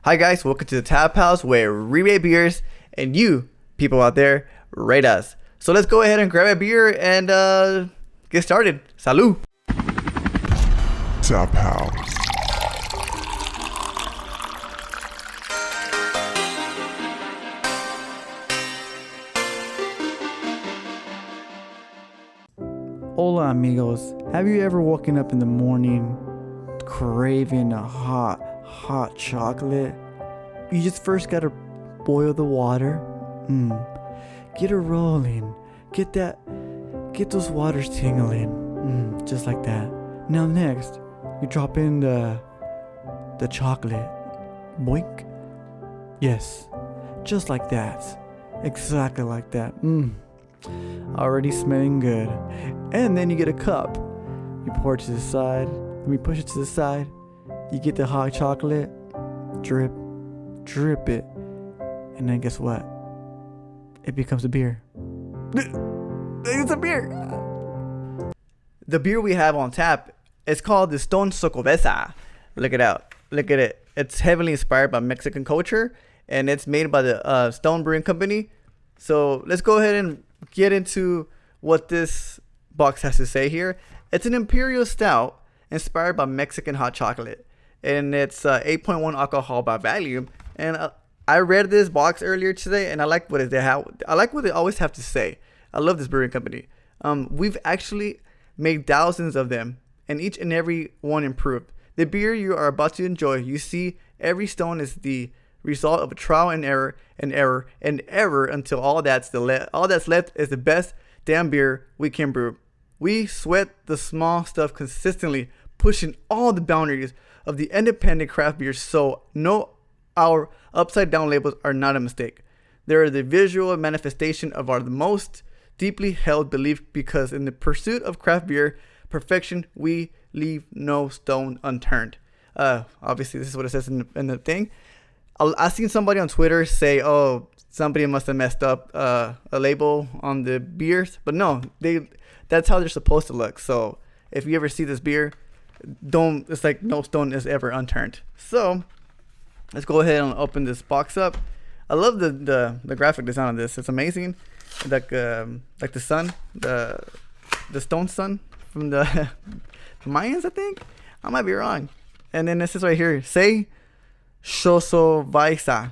Hi guys, welcome to the Tap House where we rate beers and you people out there rate us. So let's go ahead and grab a beer and get started. Salud. Tap House. Hola amigos, have you ever woken up in the morning craving a hot chocolate? You just first gotta boil the water, get it rolling, get those waters tingling, just like that. Now next, you drop in the chocolate, boink. Yes, just like that, exactly like that. Already smelling good. And then you get a cup. You pour it to the side. Let me push it to the side. You get the hot chocolate. Drip it. And then guess what? It becomes a beer. It's a beer. The beer we have on tap is called the Stone Xocoveza. Look it out. Look at it. It's heavily inspired by Mexican culture and it's made by the Stone Brewing Company. So let's go ahead and get into what this box has to say here. It's an imperial stout inspired by Mexican hot chocolate, and it's 8.1 alcohol by volume. And I read this box earlier today, and I like what they have. I like what they always have to say. I love this brewing company. We've actually made thousands of them, and each and every one improved. The beer you are about to enjoy, you see, every stone is the result of a trial and error until all that's left is the best damn beer we can brew. We sweat the small stuff consistently, pushing all the boundaries of the independent craft beer, so no, our upside down labels are not a mistake. They are the visual manifestation of our most deeply held belief, because in the pursuit of craft beer perfection, we leave no stone unturned. Obviously this is what it says in the thing. I seen somebody on Twitter say, "Oh, somebody must have messed up a label on the beers," but no, that's how they're supposed to look. So if you ever see this beer, it's like no stone is ever unturned. So let's go ahead and open this box up. I love the graphic design of this. It's amazing, like the sun, the stone sun from the Mayans, I think. I might be wrong. And then this is right here. Say Xocoveza.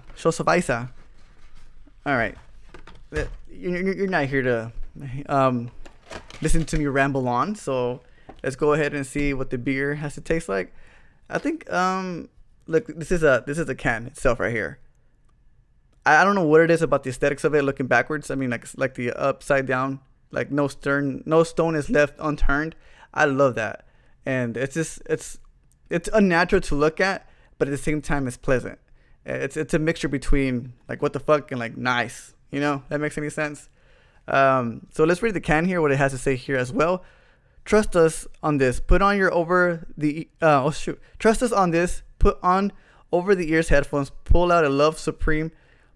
All right. You're not here to listen to me ramble on. So let's go ahead and see what the beer has to taste like. I think look, this is a can itself right here. I don't know what it is about the aesthetics of it looking backwards. I mean, like the upside down, like no stone is left unturned. I love that, and it's unnatural to look at, but at the same time it's pleasant. It's a mixture between like what the fuck and like nice. You know, that makes any sense? So let's read the can here, what it has to say here as well. Trust us on this. Trust us on this. Put on over the ears headphones. Pull out a Love Supreme.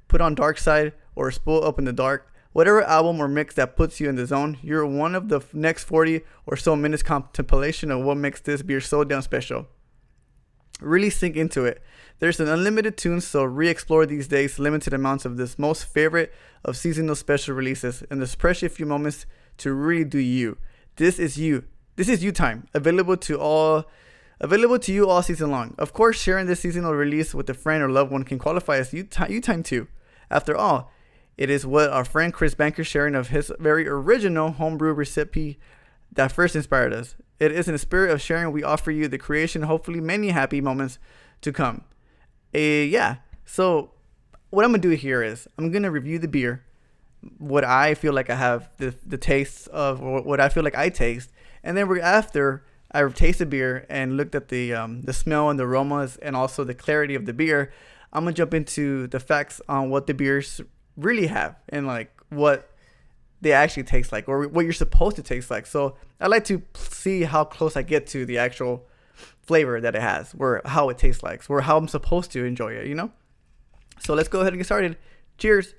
Put on Dark Side or Spool Up in the Dark. Whatever album or mix that puts you in the zone, you're one of the next 40 or so minutes contemplation of what makes this beer so damn special. Really sink into it. There's an unlimited tunes, so re-explore these days limited amounts of this most favorite of seasonal special releases and this precious few moments to really do you. This is you time. Available to you all season long. Of course, sharing this seasonal release with a friend or loved one can qualify as you time too. After all, it is what our friend Chris Banker sharing of his very original homebrew recipe that first inspired us. It is in the spirit of sharing we offer you the creation, hopefully many happy moments to come. So what I'm going to do here is I'm going to review the beer, what I feel like I have the tastes of, or what I feel like I taste. And then after I taste the beer and looked at the smell and the aromas and also the clarity of the beer, I'm going to jump into the facts on what the beers really have and like what they actually taste like, or what you're supposed to taste like. So I like to see how close I get to the actual flavor that it has, or how it tastes like, or how I'm supposed to enjoy it, you know? So let's go ahead and get started. Cheers.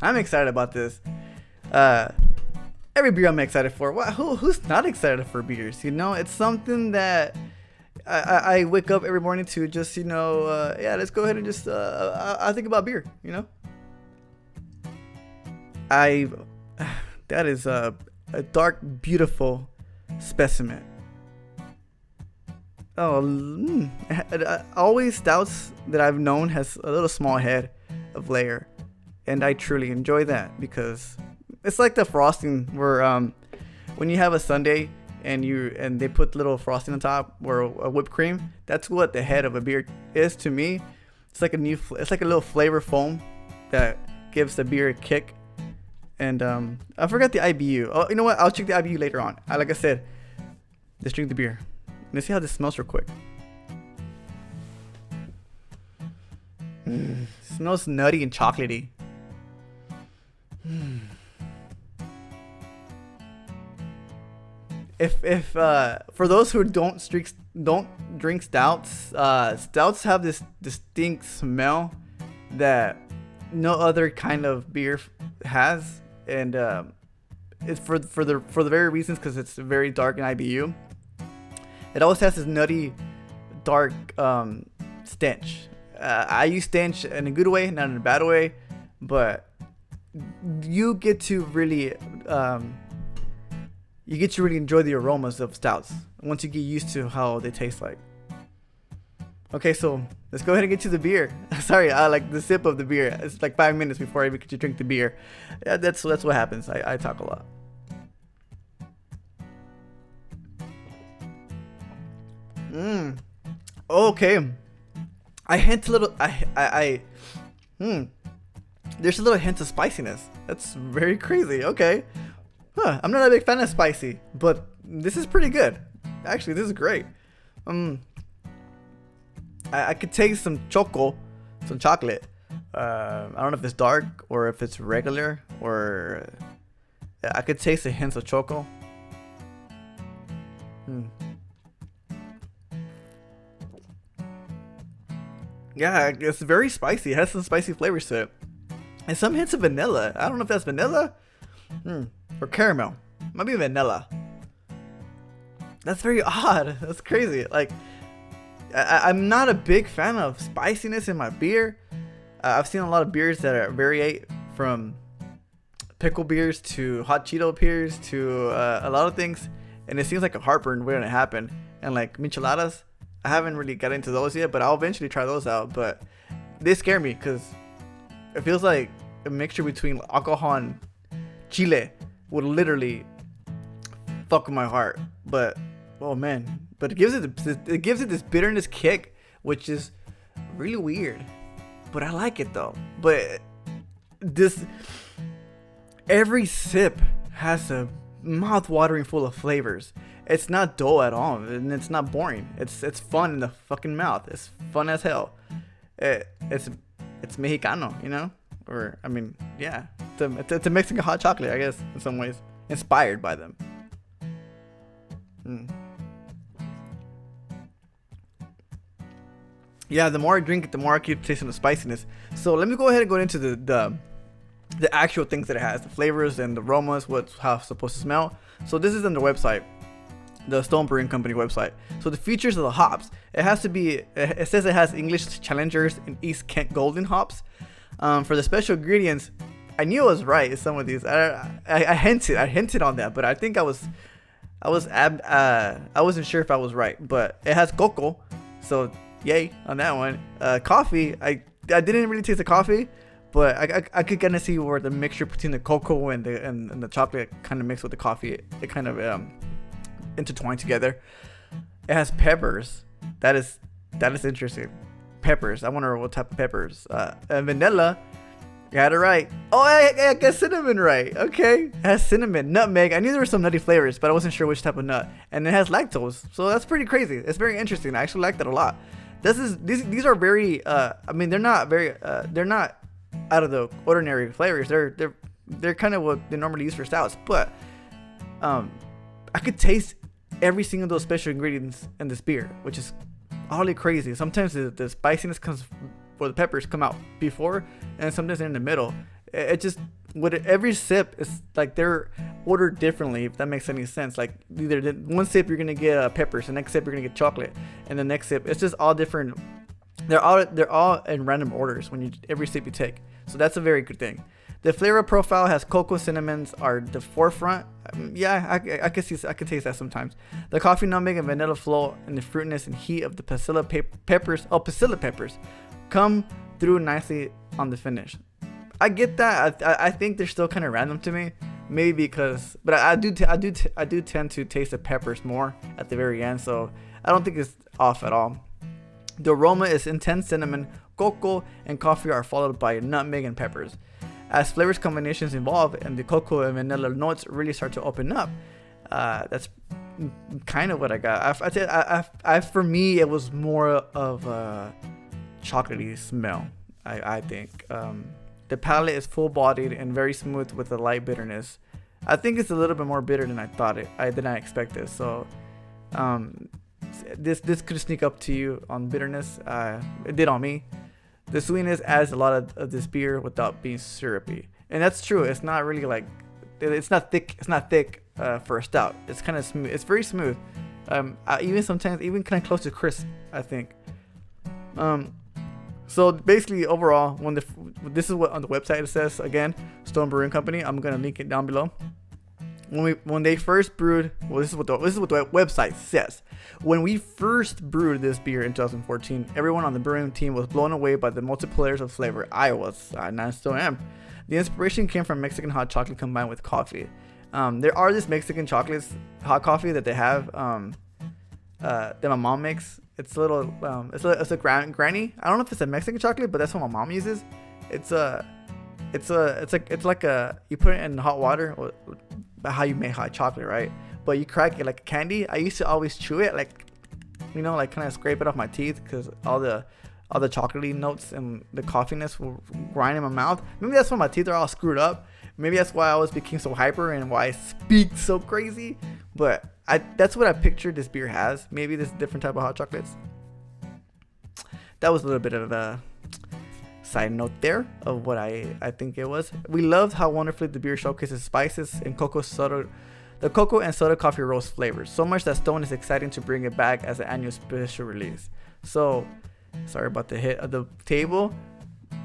I'm excited about this. Every beer I'm excited for. Who's not excited for beers? You know, it's something that I wake up every morning to just yeah, let's go ahead and just I think about beer. I that is a dark, beautiful specimen. Always stouts that I've known has a little small head of layer, and I truly enjoy that because it's like the frosting where when you have a sundae and they put little frosting on top or a whipped cream. That's what the head of a beer is to me. It's like a little flavor foam that gives the beer a kick. And I forgot the IBU. Oh, you know what? I'll check the IBU later on. Like I said, let's drink the beer. Let's see how this smells real quick. Smells nutty and chocolatey. If for those who don't drink stouts, stouts have this distinct smell that no other kind of beer has, and it's for the very reasons because it's very dark in IBU. It always has this nutty, dark stench. I use stench in a good way, not in a bad way, but you get to really enjoy the aromas of stouts once you get used to how they taste like. Okay, so let's go ahead and get to the beer. Sorry, I like the sip of the beer. It's like 5 minutes before I even get to drink the beer. Yeah, that's what happens. I talk a lot. Okay. I hint a little. There's a little hint of spiciness. That's very crazy. Okay. I'm not a big fan of spicy, but this is pretty good. Actually, this is great. I could taste some chocolate. I don't know if it's dark or if it's regular, or I could taste the hints of chocolate. Yeah, it's very spicy. It has some spicy flavors to it, and some hints of vanilla. I don't know if that's vanilla. Or caramel. Might be vanilla. That's very odd. That's crazy. Like, I'm not a big fan of spiciness in my beer. I've seen a lot of beers that are variate from pickle beers to hot Cheeto beers to a lot of things, and it seems like a heartburn waiting to happen. And like micheladas, I haven't really got into those yet, but I'll eventually try those out. But they scare me because it feels like a mixture between alcohol and chile would literally fuck with my heart. But oh man, but it gives it this bitterness kick, which is really weird. But I like it though. But every sip has a mouth-watering full of flavors. It's not dull at all, and it's not boring. It's fun in the fucking mouth. It's fun as hell. It's Mexicano, you know? Or I mean, yeah, it's a Mexican hot chocolate, I guess, in some ways, inspired by them. Yeah, the more I drink it, the more I keep tasting the spiciness. So let me go ahead and go into the actual things that it has, the flavors and the aromas, how it's supposed to smell. So this is on the website, the Stone Brewing Company website. So the features of the hops, it says it has English Challengers and East Kent Golden hops. For the special ingredients, I knew I was right. Some of these, I hinted on that, but I think I wasn't sure if I was right. But it has cocoa, so yay on that one. Coffee, I didn't really taste the coffee, but I could kind of see where the mixture between the cocoa and the chocolate kind of mixed with the coffee. It kind of intertwined together. It has peppers. That is interesting. Peppers. I wonder what type of peppers. And vanilla. Got it right. Oh, I got cinnamon right. Okay. It has cinnamon, nutmeg. I knew there were some nutty flavors, but I wasn't sure which type of nut. And it has lactose. So that's pretty crazy. It's very interesting. I actually like that a lot. These are very I mean, they're not out of the ordinary flavors. They're kind of what they normally use for stouts, but I could taste every single of those special ingredients in this beer, which is oddly crazy. Sometimes the spiciness comes, or the peppers come out before, and sometimes they're in the middle. It just, every sip is like they're ordered differently, if that makes any sense. Like either one sip you're gonna get peppers, the next sip you're gonna get chocolate, and the next sip it's just all different. They're all in random orders when you every sip you take. So that's a very good thing. The flavor profile has cocoa cinnamons are the forefront. Yeah, I could taste that sometimes. The coffee nutmeg and vanilla flow and the fruitiness and heat of the pasilla peppers come through nicely on the finish. I get that. I think they're still kind of random to me, maybe because, but I do tend to taste the peppers more at the very end, so I don't think it's off at all. The aroma is intense cinnamon, cocoa, and coffee are followed by nutmeg and peppers. As flavors combinations evolve and the cocoa and vanilla notes really start to open up, that's kind of what I got. For me, it was more of a chocolatey smell. I think the palate is full-bodied and very smooth with a light bitterness. I think it's a little bit more bitter than I expected. So this could sneak up to you on bitterness. It did on me. The sweetness adds a lot of this beer without being syrupy, and that's true. It's not really like, it's not thick. It's not thick for a stout. It's kind of smooth. It's very smooth. Even sometimes kind of close to crisp, I think. So basically, overall, this is what on the website it says. Again, Stone Brewing Company. I'm gonna link it down below. When they first brewed, well, this is what the website says. When we first brewed this beer in 2014, everyone on the brewing team was blown away by the multiple layers of flavor. I was, and I still am. The inspiration came from Mexican hot chocolate combined with coffee. There are this Mexican hot coffee that they have that my mom makes. It's a little, it's a granny. I don't know if it's a Mexican chocolate, but that's what my mom uses. It's like you put it in hot water. How you make hot chocolate, right? But you crack it like a candy. I used to always chew it, like kind of scrape it off my teeth because all the chocolatey notes and the coffeeness will grind in my mouth. Maybe that's why my teeth are all screwed up. Maybe that's why I always became so hyper and why I speak so crazy. But that's what I pictured this beer has. Maybe this different type of hot chocolates. That was a little bit of a side note there of what I think it was. We loved how wonderfully the beer showcases spices and the cocoa and soda coffee roast flavors, so much that Stone is excited to bring it back as an annual special release. So sorry about the hit of the table,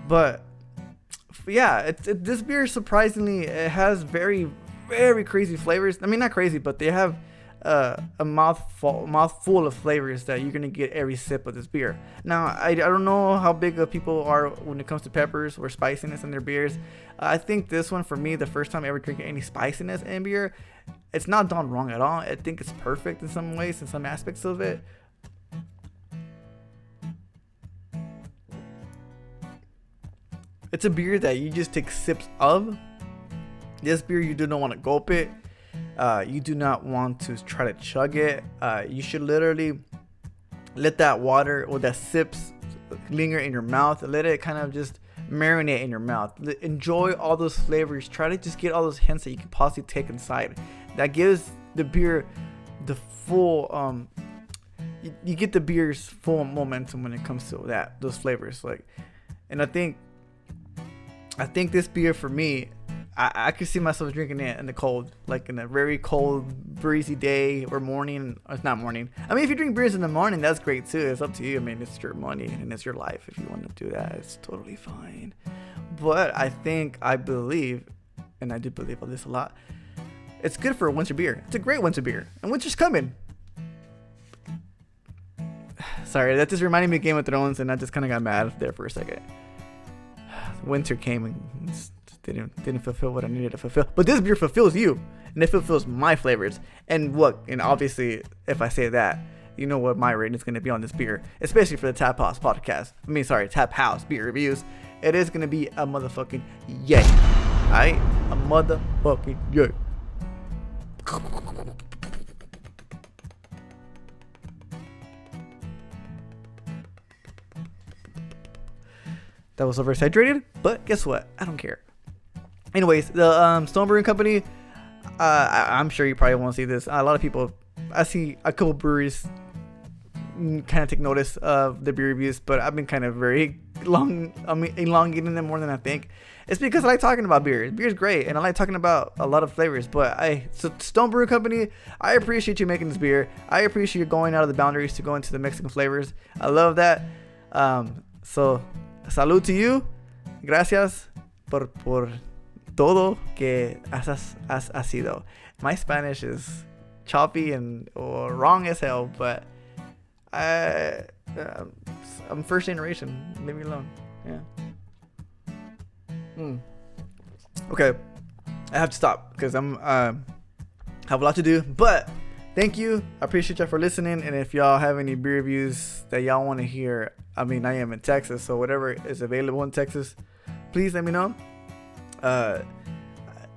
but yeah, this beer surprisingly it has very, very crazy flavors. I mean, not crazy, but they have a mouthful of flavors that you're gonna get every sip of this beer. Now, I don't know how big of people are when it comes to peppers or spiciness in their beers. I think this one, for me, the first time ever drinking any spiciness in beer, it's not done wrong at all. I think it's perfect in some ways, in some aspects of it. It's a beer that you just take sips of. This beer, you do not want to gulp it. You do not want to try to chug it. You should literally let that water or that sips linger in your mouth. Let it kind of just marinate in your mouth. Enjoy all those flavors. Try to just get all those hints that you can possibly take inside. That gives the beer the full you get the beer's full momentum when it comes to those flavors. And I think this beer, for me, I could see myself drinking it in the cold, like in a very cold, breezy day or morning. It's not morning. I mean, if you drink beers in the morning, that's great too. It's up to you. I mean, it's your money and it's your life. If you want to do that, it's totally fine. But I believe, and I do believe on this a lot, it's good for a winter beer. It's a great winter beer. And winter's coming. Sorry, that just reminded me of Game of Thrones, and I just kind of got mad there for a second. Winter came and didn't fulfill what I needed to fulfill. But this beer fulfills you, and it fulfills my flavors. And obviously, if I say that, you know what my rating is going to be on this beer, especially for the Tap House podcast. Tap House beer reviews. It is going to be a motherfucking yay. Alright? A motherfucking yay. That was oversaturated, but guess what? I don't care. Anyways, the Stone Brewing Company, I'm sure you probably won't see this. A lot of people, I see a couple breweries kind of take notice of the beer reviews, but I've been kind of very elongating them more than I think. It's because I like talking about beer. Beer's great, and I like talking about a lot of flavors. But so Stone Brewing Company, I appreciate you making this beer. I appreciate you going out of the boundaries to go into the Mexican flavors. I love that. So, salud to you. Gracias por todo que has sido. My Spanish is choppy or wrong as hell, but I'm first generation. Leave me alone. Yeah. Okay, I have to stop because I'm have a lot to do. But thank you. I appreciate y'all for listening. And if y'all have any beer reviews that y'all want to hear, I mean, I am in Texas, so whatever is available in Texas, please let me know.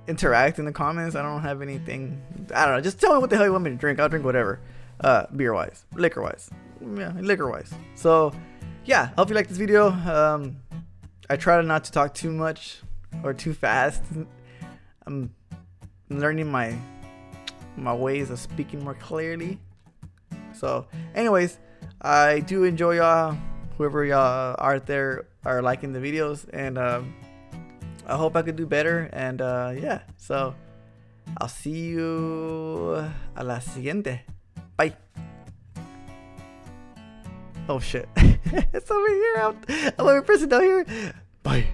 Interact in the comments. I don't have anything. I don't know. Just tell me what the hell you want me to drink. I'll drink whatever. Beer wise, liquor wise. Yeah, liquor wise. So yeah, hope you like this video. I try not to talk too much or too fast. I'm learning my ways of speaking more clearly. So anyways, I do enjoy y'all, whoever y'all are there are liking the videos, and I hope I could do better. And yeah, so I'll see you a la siguiente. Bye. Oh shit. It's over here. I'm over pressing down here. Bye.